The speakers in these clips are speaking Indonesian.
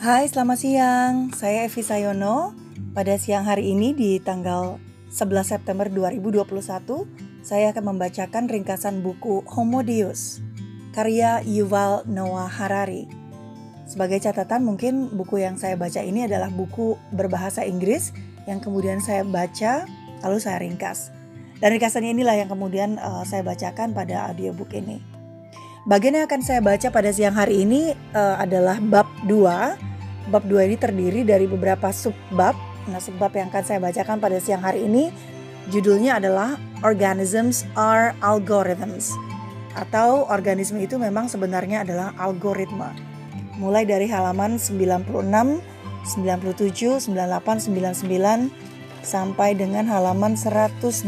Hai, selamat siang. Saya Evi Sayono. Pada siang hari ini di tanggal 11 September 2021, saya akan membacakan ringkasan buku Homo Deus, karya Yuval Noah Harari. Sebagai catatan, mungkin buku yang saya baca ini adalah buku berbahasa Inggris yang kemudian saya baca, lalu saya ringkas. Dan ringkasannya inilah yang kemudian saya bacakan pada audiobook ini. Bagian yang akan saya baca pada siang hari ini adalah bab 2. Bab 2 ini terdiri dari beberapa subbab. Nah, subbab yang akan saya bacakan pada siang hari ini judulnya adalah Organisms are Algorithms, atau organisme itu memang sebenarnya adalah algoritma. Mulai dari halaman 96, 97, 98, 99 sampai dengan halaman 102.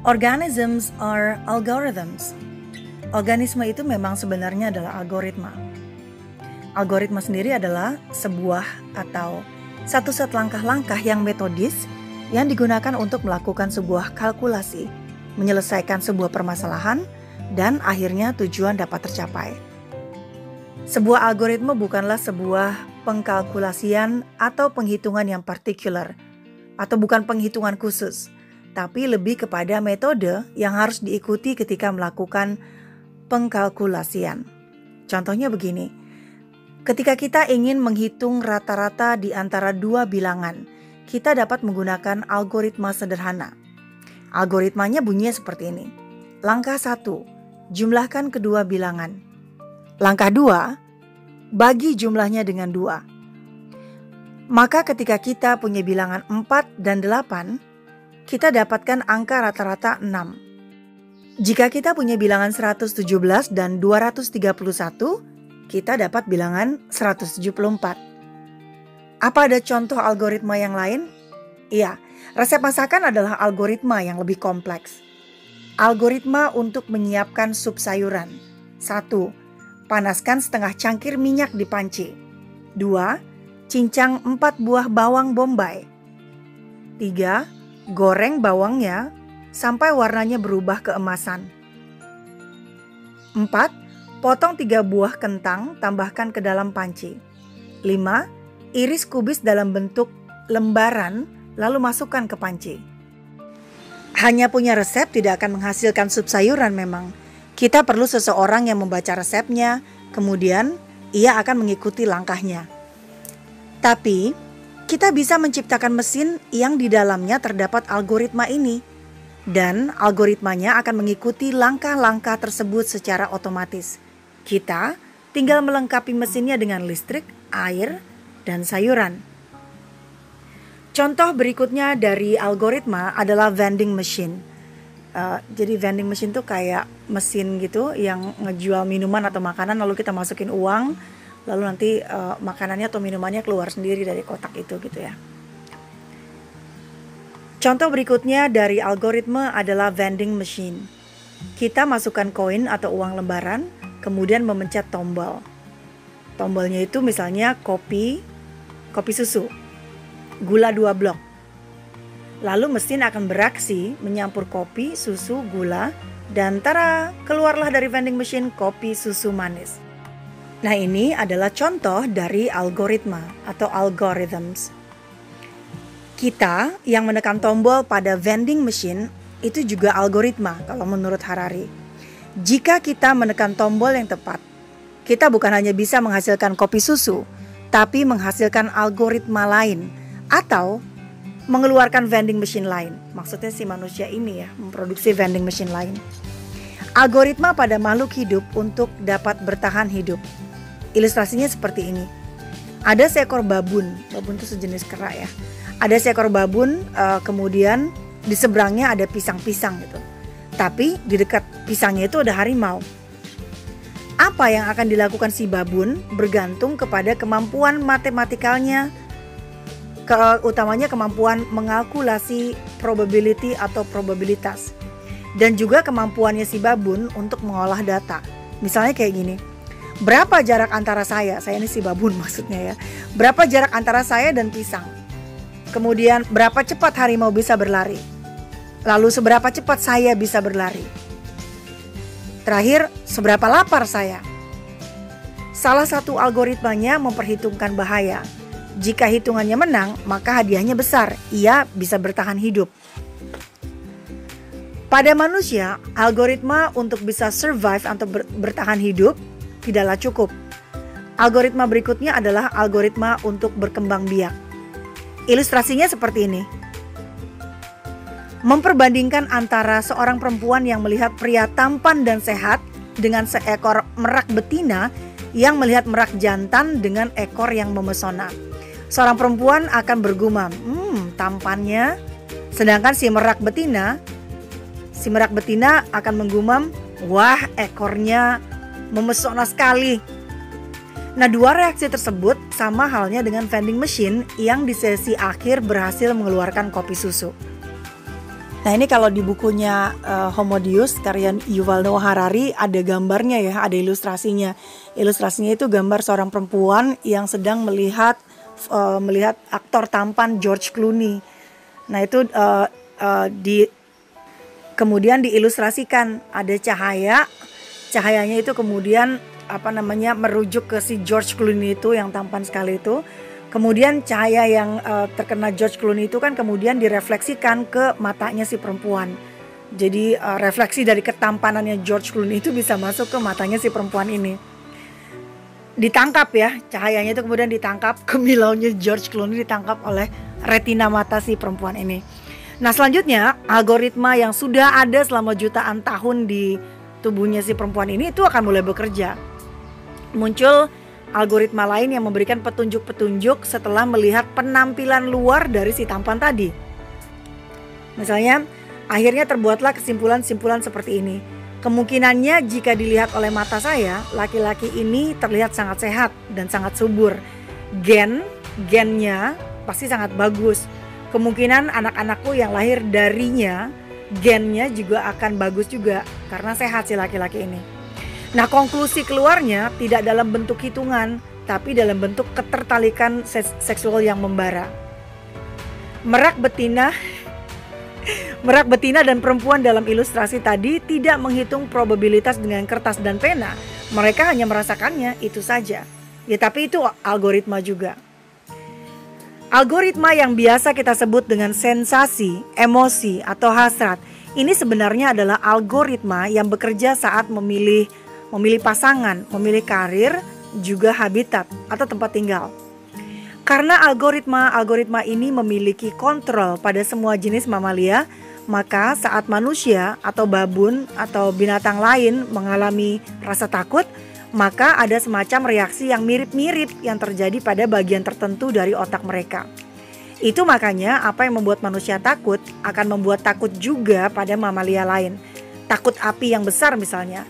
Organisms are algorithms. Organisme itu memang sebenarnya adalah algoritma. Algoritma sendiri adalah sebuah atau satu set langkah-langkah yang metodis yang digunakan untuk melakukan sebuah kalkulasi, menyelesaikan sebuah permasalahan, dan akhirnya tujuan dapat tercapai. Sebuah algoritma bukanlah sebuah pengkalkulasian atau penghitungan yang partikular, atau bukan penghitungan khusus, tapi lebih kepada metode yang harus diikuti ketika melakukan pengkalkulasian. Contohnya begini. Ketika kita ingin menghitung rata-rata di antara dua bilangan, kita dapat menggunakan algoritma sederhana. Algoritmanya bunyinya seperti ini. Langkah 1, jumlahkan kedua bilangan. Langkah 2, bagi jumlahnya dengan 2. Maka ketika kita punya bilangan 4 dan 8, kita dapatkan angka rata-rata 6. Jika kita punya bilangan 117 dan 231, kita dapat bilangan 174. Apa ada contoh algoritma yang lain? Iya, resep masakan adalah algoritma yang lebih kompleks. Algoritma untuk menyiapkan sup sayuran. 1. Panaskan setengah cangkir minyak di panci. 2. Cincang 4 buah bawang bombay. 3. Goreng bawangnya sampai warnanya berubah keemasan. 4. Potong 3 buah kentang, tambahkan ke dalam panci. 5. Iris kubis dalam bentuk lembaran, lalu masukkan ke panci. Hanya punya resep tidak akan menghasilkan sup sayuran memang. Kita perlu seseorang yang membaca resepnya, kemudian ia akan mengikuti langkahnya. Tapi, kita bisa menciptakan mesin yang di dalamnya terdapat algoritma ini. Dan algoritmanya akan mengikuti langkah-langkah tersebut secara otomatis. Kita tinggal melengkapi mesinnya dengan listrik, air, dan sayuran. Contoh berikutnya dari algoritma adalah vending machine. Jadi vending machine tuh kayak mesin gitu yang ngejual minuman atau makanan, lalu kita masukin uang, lalu nanti makanannya atau minumannya keluar sendiri dari kotak itu gitu ya. Contoh berikutnya dari algoritma adalah vending machine. Kita masukkan koin atau uang lembaran, kemudian memencet tombol. Tombolnya itu misalnya kopi susu, gula 2 blok. Lalu mesin akan beraksi menyampur kopi, susu, gula, dan tara, keluarlah dari vending machine kopi susu manis. Nah, ini adalah contoh dari algoritma atau algorithms. Kita yang menekan tombol pada vending machine itu juga algoritma kalau menurut Harari. Jika kita menekan tombol yang tepat, kita bukan hanya bisa menghasilkan kopi susu, tapi menghasilkan algoritma lain atau mengeluarkan vending machine lain. Maksudnya si manusia ini ya, memproduksi vending machine lain. Algoritma pada makhluk hidup untuk dapat bertahan hidup. Ilustrasinya seperti ini. Ada seekor babun itu sejenis kera ya. Ada seekor babun, kemudian di seberangnya ada pisang-pisang gitu. Tapi di dekat pisangnya itu ada harimau. Apa yang akan dilakukan si babun bergantung kepada kemampuan matematikalnya, utamanya kemampuan mengalkulasi probability atau probabilitas. Dan juga kemampuannya si babun untuk mengolah data. Misalnya kayak gini. Berapa jarak antara saya ini si babun maksudnya ya. Berapa jarak antara saya dan pisang? Kemudian berapa cepat harimau bisa berlari? Lalu seberapa cepat saya bisa berlari? Terakhir, seberapa lapar saya? Salah satu algoritmanya memperhitungkan bahaya. Jika hitungannya menang, maka hadiahnya besar. Ia bisa bertahan hidup. Pada manusia, algoritma untuk bisa survive atau bertahan hidup tidaklah cukup. Algoritma berikutnya adalah algoritma untuk berkembang biak. Ilustrasinya seperti ini. Memperbandingkan antara seorang perempuan yang melihat pria tampan dan sehat dengan seekor merak betina yang melihat merak jantan dengan ekor yang memesona. Seorang perempuan akan bergumam, tampannya. Sedangkan si merak betina akan menggumam, wah ekornya memesona sekali. Nah, dua reaksi tersebut sama halnya dengan vending machine yang di sesi akhir berhasil mengeluarkan kopi susu. Nah, ini kalau di bukunya Homo Deus karya Yuval Noah Harari ada gambarnya ya, ada ilustrasinya. Ilustrasinya itu gambar seorang perempuan yang sedang melihat aktor tampan George Clooney. Nah, itu kemudian diilustrasikan ada cahayanya itu kemudian merujuk ke si George Clooney itu yang tampan sekali itu. Kemudian cahaya yang terkena George Clooney itu kan kemudian direfleksikan ke matanya si perempuan. Jadi refleksi dari ketampanannya George Clooney itu bisa masuk ke matanya si perempuan ini. Ditangkap ya, cahayanya itu kemudian ditangkap, kemilaunya George Clooney ditangkap oleh retina mata si perempuan ini. Nah, selanjutnya algoritma yang sudah ada selama jutaan tahun di tubuhnya si perempuan ini itu akan mulai bekerja. Muncul algoritma lain yang memberikan petunjuk-petunjuk setelah melihat penampilan luar dari si tampan tadi. Misalnya, akhirnya terbuatlah kesimpulan-kesimpulan seperti ini. Kemungkinannya jika dilihat oleh mata saya, laki-laki ini terlihat sangat sehat dan sangat subur. Gennya pasti sangat bagus. Kemungkinan anak-anakku yang lahir darinya, gennya juga akan bagus juga karena sehat si laki-laki ini. Nah, konklusi keluarnya tidak dalam bentuk hitungan, tapi dalam bentuk ketertarikan seksual yang membara. Merak betina dan perempuan dalam ilustrasi tadi tidak menghitung probabilitas dengan kertas dan pena. Mereka hanya merasakannya, itu saja. Ya, tapi itu algoritma juga. Algoritma yang biasa kita sebut dengan sensasi, emosi, atau hasrat, ini sebenarnya adalah algoritma yang bekerja saat memilih pasangan, memilih karir, juga habitat atau tempat tinggal. Karena algoritma ini memiliki kontrol pada semua jenis mamalia, maka saat manusia atau babun atau binatang lain mengalami rasa takut, maka ada semacam reaksi yang mirip-mirip yang terjadi pada bagian tertentu dari otak mereka. Itu makanya apa yang membuat manusia takut akan membuat takut juga pada mamalia lain. Takut api yang besar misalnya.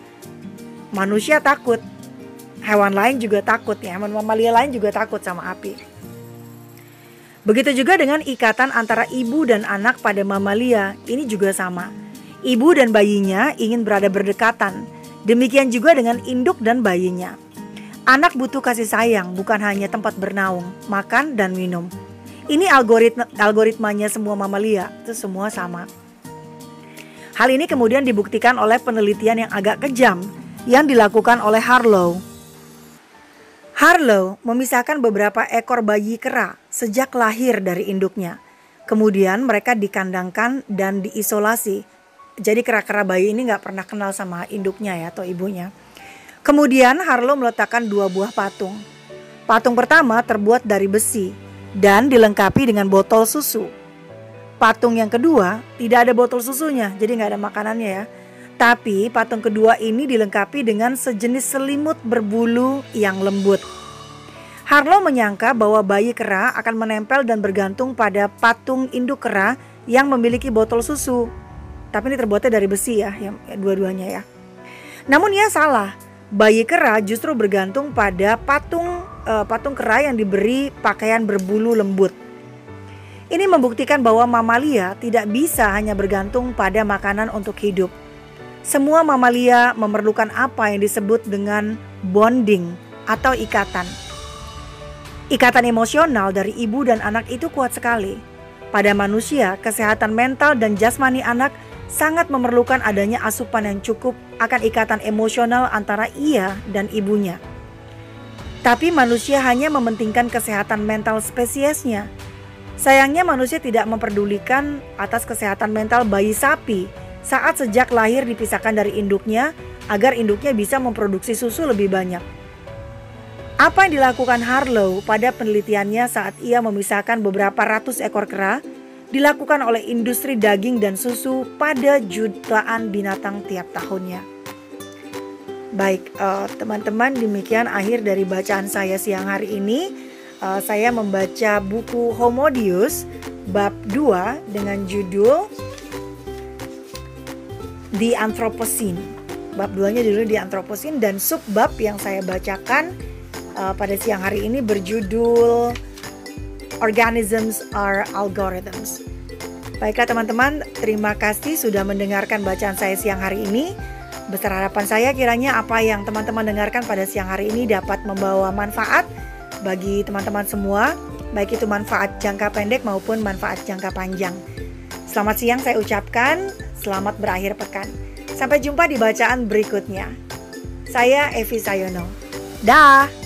Manusia takut, hewan lain juga takut ya, hewan mamalia lain juga takut sama api. Begitu juga dengan ikatan antara ibu dan anak pada mamalia, ini juga sama. Ibu dan bayinya ingin berada berdekatan, demikian juga dengan induk dan bayinya. Anak butuh kasih sayang, bukan hanya tempat bernaung, makan dan minum. Ini algoritmanya semua mamalia, itu semua sama. Hal ini kemudian dibuktikan oleh penelitian yang agak kejam, yang dilakukan oleh Harlow. Harlow memisahkan beberapa ekor bayi kera sejak lahir dari induknya. Kemudian mereka dikandangkan dan diisolasi. Jadi kera-kera bayi ini gak pernah kenal sama induknya ya atau ibunya. Kemudian Harlow meletakkan 2 buah patung. Patung pertama terbuat dari besi dan dilengkapi dengan botol susu. Patung yang kedua tidak ada botol susunya, jadi gak ada makanannya ya. Tapi patung kedua ini dilengkapi dengan sejenis selimut berbulu yang lembut. Harlow menyangka bahwa bayi kera akan menempel dan bergantung pada patung induk kera yang memiliki botol susu. Tapi ini terbuatnya dari besi ya, yang dua-duanya ya. Namun ia salah. Bayi kera justru bergantung pada patung kera yang diberi pakaian berbulu lembut. Ini membuktikan bahwa mamalia tidak bisa hanya bergantung pada makanan untuk hidup. Semua mamalia memerlukan apa yang disebut dengan bonding atau ikatan. Ikatan emosional dari ibu dan anak itu kuat sekali. Pada manusia, kesehatan mental dan jasmani anak sangat memerlukan adanya asupan yang cukup akan ikatan emosional antara ia dan ibunya. Tapi manusia hanya mementingkan kesehatan mental spesiesnya. Sayangnya manusia tidak memperdulikan atas kesehatan mental bayi sapi saat sejak lahir dipisahkan dari induknya agar induknya bisa memproduksi susu lebih banyak. Apa yang dilakukan Harlow pada penelitiannya saat ia memisahkan beberapa ratus ekor kera dilakukan oleh industri daging dan susu pada jutaan binatang tiap tahunnya. Baik, teman-teman, demikian akhir dari bacaan saya siang hari ini. Saya membaca buku Homo Deus bab 2 dengan judul The Anthropocene. Bab 2-nya judulnya The Anthropocene, dan subbab yang saya bacakan pada siang hari ini berjudul Organisms are Algorithms. Baiklah teman-teman, terima kasih sudah mendengarkan bacaan saya siang hari ini. Besar harapan saya kiranya apa yang teman-teman dengarkan pada siang hari ini dapat membawa manfaat bagi teman-teman semua, baik itu manfaat jangka pendek maupun manfaat jangka panjang. Selamat siang saya ucapkan, selamat berakhir pekan. Sampai jumpa di bacaan berikutnya. Saya Evi Sayono. Dah.